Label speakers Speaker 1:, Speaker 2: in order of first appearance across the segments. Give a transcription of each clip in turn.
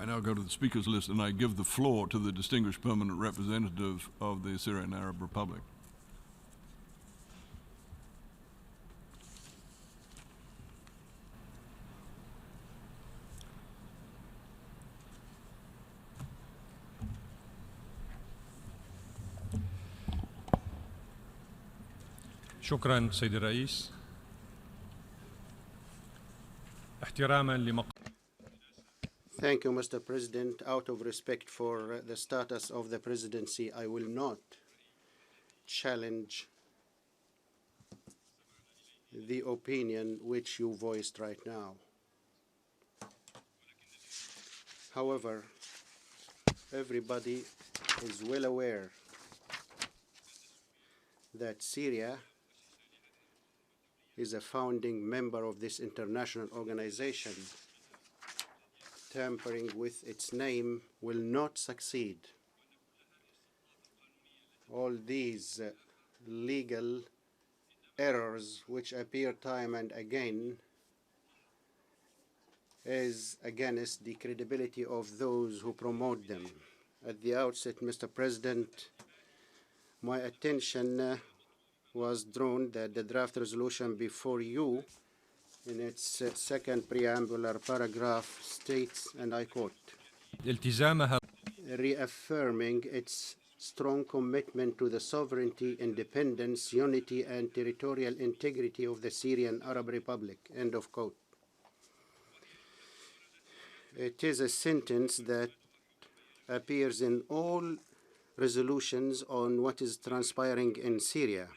Speaker 1: I now go to the speakers list, and I give the floor to the distinguished permanent representative of the Syrian Arab Republic.
Speaker 2: شكرا سيد الرئيس. احتراما لمقام.
Speaker 3: Thank you, Mr. President. Out of respect for the status of the presidency, I will not challenge the opinion which you voiced right now. However, everybody is well aware that Syria is a founding member of this international organization. Tampering with its name will not succeed. All these legal errors which appear time and again is against the credibility of those who promote them. At the outset, Mr. President, my attention was drawn that the draft resolution before you in its second preambular paragraph states, and I quote, reaffirming its strong commitment to the sovereignty, independence, unity, and territorial integrity of the Syrian Arab Republic, end of quote. It is a sentence that appears in all resolutions on what is transpiring in Syria.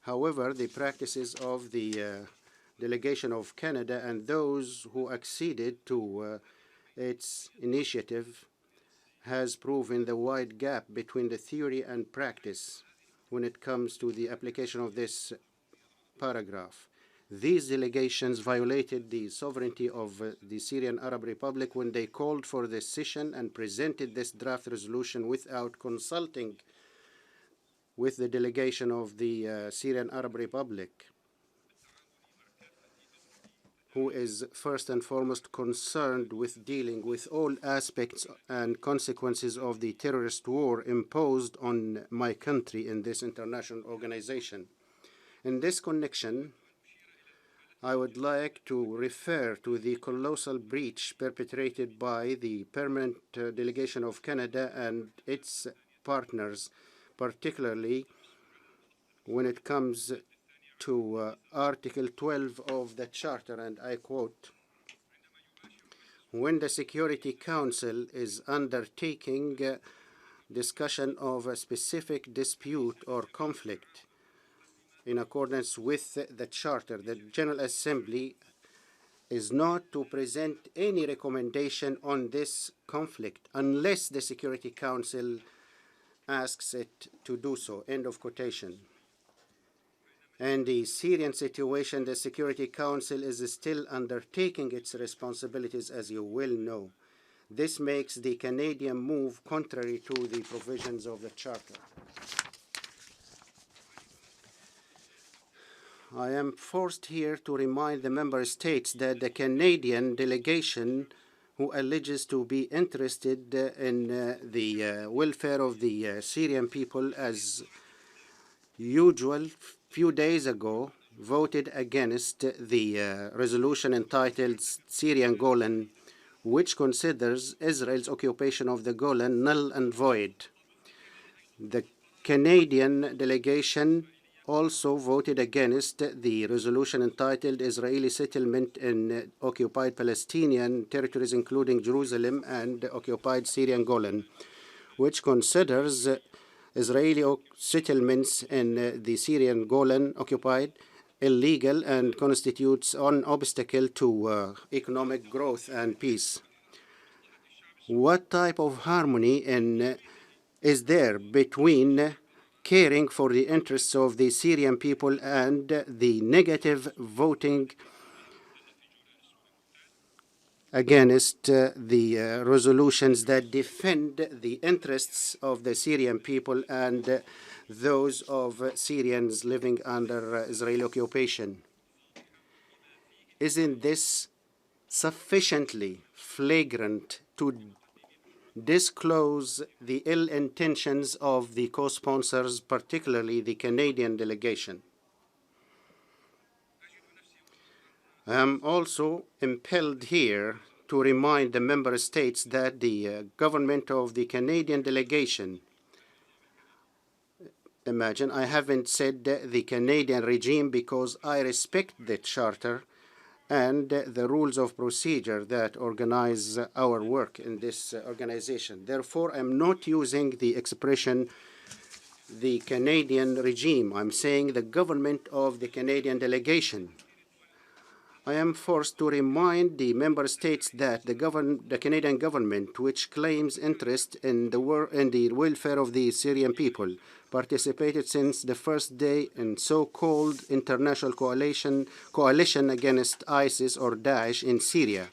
Speaker 3: However, the practices of the delegation of Canada and those who acceded to its initiative has proven the wide gap between the theory and practice when it comes to the application of this paragraph. These delegations violated the sovereignty of the Syrian Arab Republic when they called for this session and presented this draft resolution without consulting with the delegation of the Syrian Arab Republic, who is first and foremost concerned with dealing with all aspects and consequences of the terrorist war imposed on my country in this international organization. In this connection, I would like to refer to the colossal breach perpetrated by the permanent delegation of Canada and its partners, particularly when it comes to Article 12 of the Charter, and I quote, when the Security Council is undertaking discussion of a specific dispute or conflict in accordance with the Charter, the General Assembly is not to present any recommendation on this conflict unless the Security Council asks it to do so, end of quotation. And the Syrian situation, the Security Council is still undertaking its responsibilities, as you well know. This makes the Canadian move contrary to the provisions of the Charter. I am forced here to remind the member states that the Canadian delegation, who alleges to be interested in the welfare of the Syrian people as usual, few days ago voted against the resolution entitled Syrian Golan, which considers Israel's occupation of the Golan null and void. The Canadian delegation also voted against the resolution entitled Israeli settlement in occupied Palestinian territories, including Jerusalem and occupied Syrian Golan, which considers Israeli settlements in the Syrian Golan occupied illegal and constitutes an obstacle to economic growth and peace. What type of harmony is there between caring for the interests of the Syrian people and the negative voting against the resolutions that defend the interests of the Syrian people and those of Syrians living under Israeli occupation? Isn't this sufficiently flagrant to disclose the ill intentions of the co-sponsors, particularly the Canadian delegation. I am also impelled here to remind the member states that the government of the Canadian delegation, imagine, I haven't said the Canadian regime because I respect the charter and the rules of procedure that organize our work in this organization. Therefore, I'm not using the expression the Canadian regime. I'm saying the government of the Canadian delegation. I am forced to remind the member states that the Canadian government, which claims interest in the welfare of the Syrian people, participated since the first day in so-called international coalition against ISIS or Daesh in Syria.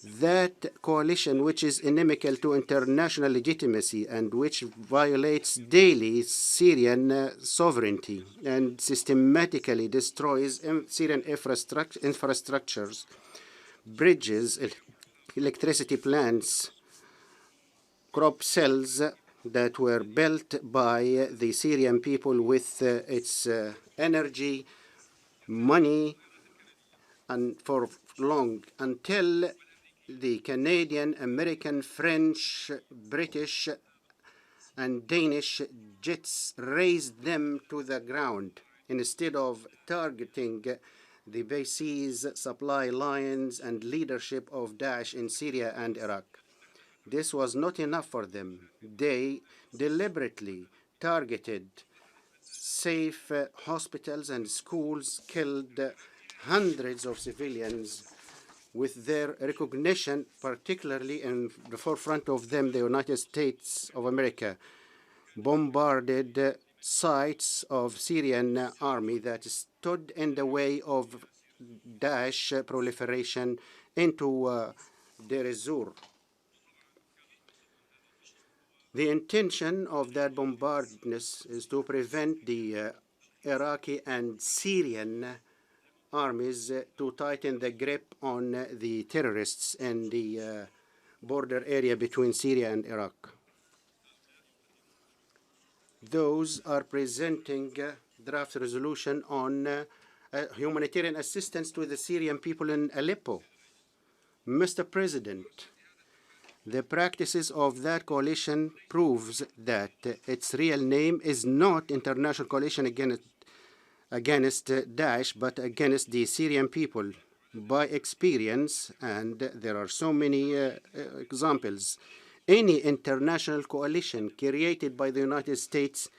Speaker 3: That coalition, which is inimical to international legitimacy and which violates daily Syrian sovereignty and systematically destroys Syrian infrastructures, bridges, electricity plants, crop cells that were built by the Syrian people with its energy, money, and for long, until the Canadian, American, French, British, and Danish jets razed them to the ground instead of targeting the bases, supply lines, and leadership of Daesh in Syria and Iraq. This was not enough for them. They deliberately targeted safe hospitals and schools, killed hundreds of civilians with their recognition, particularly in the forefront of them, the United States of America, bombarded sites of Syrian army that stood in the way of Daesh proliferation into Deir ez-Zor. The intention of that bombardment is to prevent the Iraqi and Syrian armies to tighten the grip on the terrorists in the border area between Syria and Iraq. Those are presenting draft resolution on humanitarian assistance to the Syrian people in Aleppo. Mr. President, the practices of that coalition proves that its real name is not International Coalition against Daesh, but against the Syrian people. By experience, and there are so many examples, any international coalition created by the United States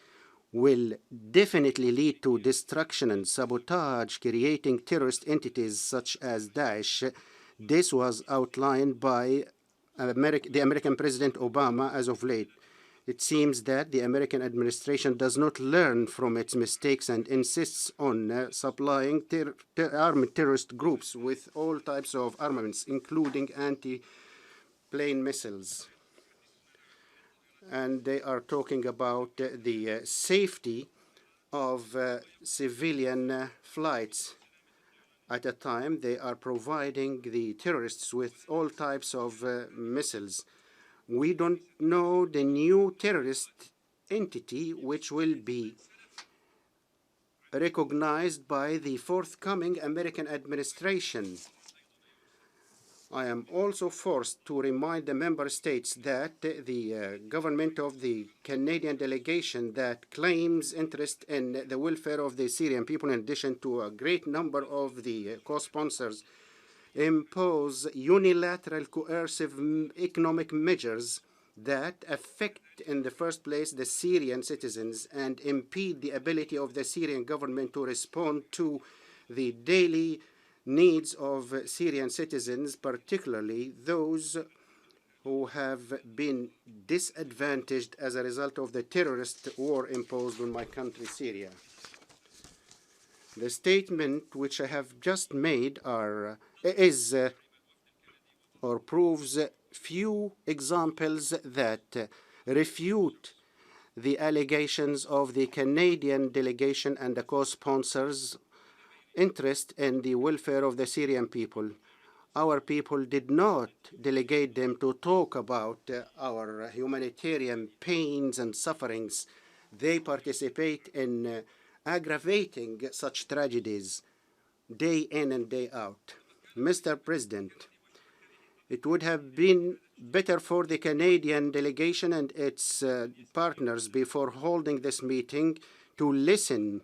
Speaker 3: will definitely lead to destruction and sabotage, creating terrorist entities such as Daesh. This was outlined by the American President Obama as of late. It seems that the American administration does not learn from its mistakes and insists on supplying armed terrorist groups with all types of armaments, including anti-plane missiles. And they are talking about the safety of civilian flights. At a time, they are providing the terrorists with all types of missiles. We don't know the new terrorist entity which will be recognized by the forthcoming American administration. I am also forced to remind the member states that the government of the Canadian delegation that claims interest in the welfare of the Syrian people, in addition to a great number of the co-sponsors, impose unilateral coercive economic measures that affect, in the first place, the Syrian citizens and impede the ability of the Syrian government to respond to the daily needs of Syrian citizens, particularly those who have been disadvantaged as a result of the terrorist war imposed on my country, Syria. The statement which I have just made proves few examples that refute the allegations of the Canadian delegation and the co-sponsors' interest in the welfare of the Syrian people. our people did not delegate them to talk about our humanitarian pains and sufferings. They participate in aggravating such tragedies day in and day out. Mr. President, it would have been better for the Canadian delegation and its partners before holding this meeting to listen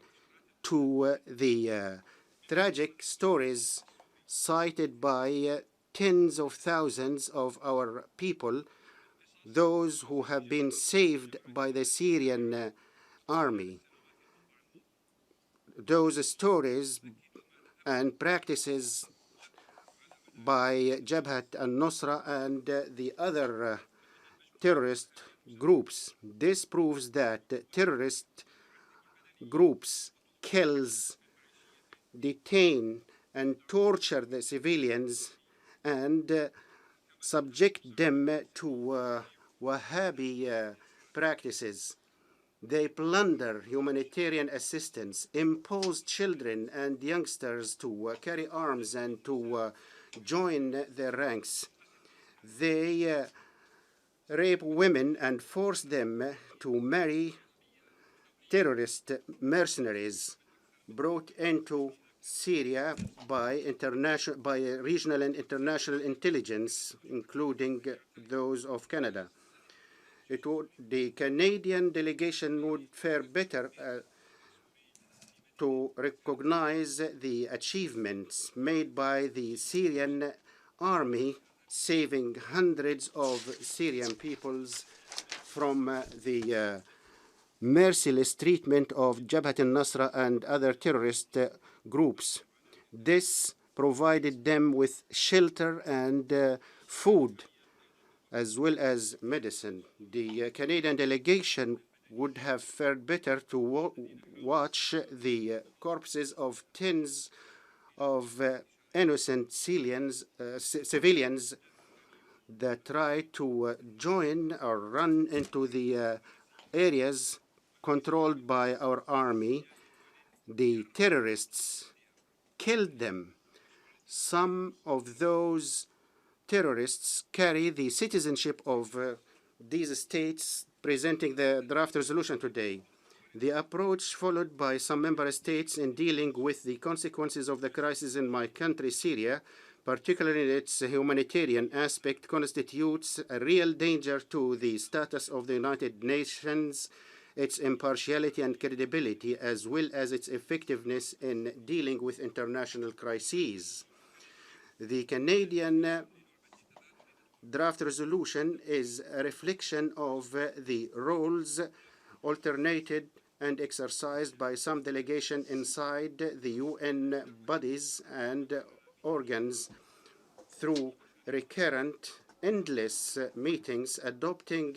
Speaker 3: to the tragic stories cited by tens of thousands of our people, those who have been saved by the Syrian army. Those stories and practices by Jabhat al-Nusra and the other terrorist groups. This proves that terrorist groups kills, detain, and torture the civilians and subject them to Wahhabi practices. They plunder humanitarian assistance, impose children and youngsters to carry arms and to join their ranks. They rape women and force them to marry terrorist mercenaries brought into Syria by regional and international intelligence, including those of Canada. The Canadian delegation would fare better to recognize the achievements made by the Syrian army, saving hundreds of Syrian peoples from the merciless treatment of Jabhat al-Nusra and other terrorist groups. This provided them with shelter and food, as well as medicine. The Canadian delegation would have fared better to watch the corpses of tens of innocent civilians that try to join or run into the areas controlled by our army. The terrorists killed them. Some of those terrorists carry the citizenship of these states, presenting the draft resolution today. The approach followed by some member states in dealing with the consequences of the crisis in my country, Syria, particularly in its humanitarian aspect, constitutes a real danger to the status of the United Nations, its impartiality and credibility, as well as its effectiveness in dealing with international crises. The Canadian draft resolution is a reflection of the roles alternated and exercised by some delegation inside the UN bodies and organs through recurrent, endless meetings, adopting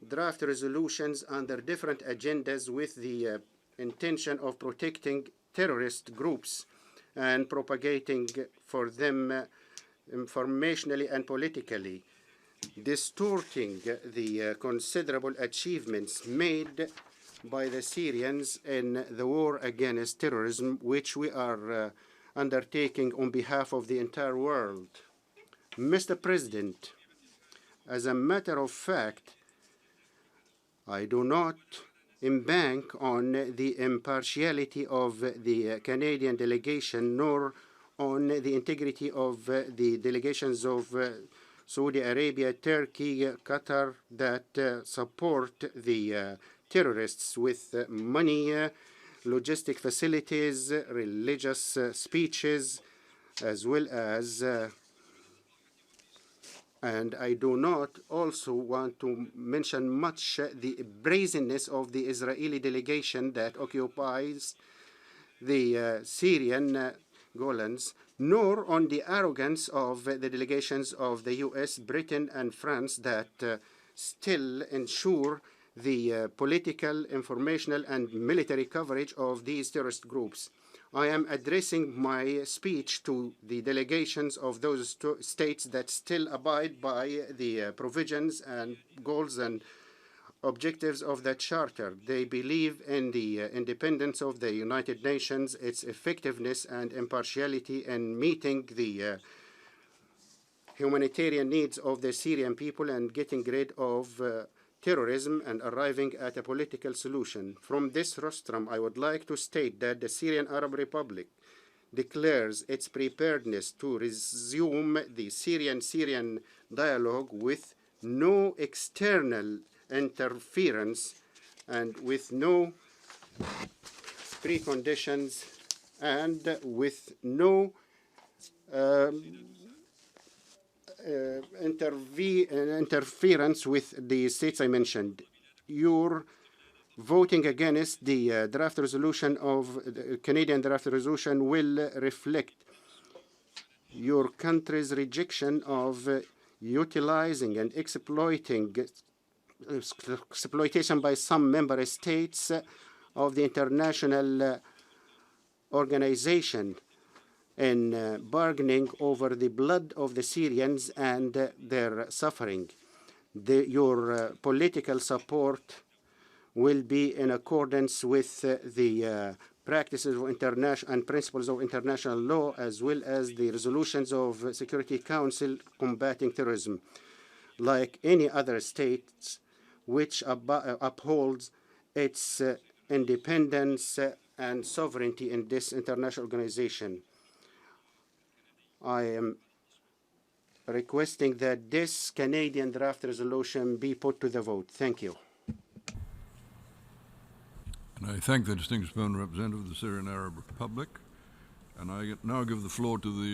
Speaker 3: draft resolutions under different agendas with the intention of protecting terrorist groups and propagating for them informationally and politically, distorting the considerable achievements made by the Syrians in the war against terrorism, which we are undertaking on behalf of the entire world. Mr. President, as a matter of fact, I do not embank on the impartiality of the Canadian delegation, nor on the integrity of the delegations of Saudi Arabia, Turkey, Qatar that support the terrorists with money, logistic facilities, religious speeches, as well as and I do not also want to mention much the brazenness of the Israeli delegation that occupies the Syrian Golans, nor on the arrogance of the delegations of the US, Britain, and France that still ensure the political, informational, and military coverage of these terrorist groups. I am addressing my speech to the delegations of those states that still abide by the provisions and goals and objectives of that charter. They believe in the independence of the United Nations, its effectiveness and impartiality in meeting the humanitarian needs of the Syrian people and getting rid of terrorism and arriving at a political solution. From this rostrum, I would like to state that the Syrian Arab Republic declares its preparedness to resume the Syrian dialogue with no external interference and with no preconditions and with no interference with the states I mentioned. You're voting against the draft resolution of the Canadian draft resolution will reflect your country's rejection of utilizing and exploitation by some member states of the international organization in bargaining over the blood of the Syrians and their suffering. Your political support will be in accordance with the practices of international and principles of international law, as well as the resolutions of Security Council combating terrorism, like any other state which upholds its independence and sovereignty in this international organization. I am requesting that this Canadian draft resolution be put to the vote. Thank you.
Speaker 1: And I thank the distinguished permanent representative of the Syrian Arab Republic. And I now give the floor to the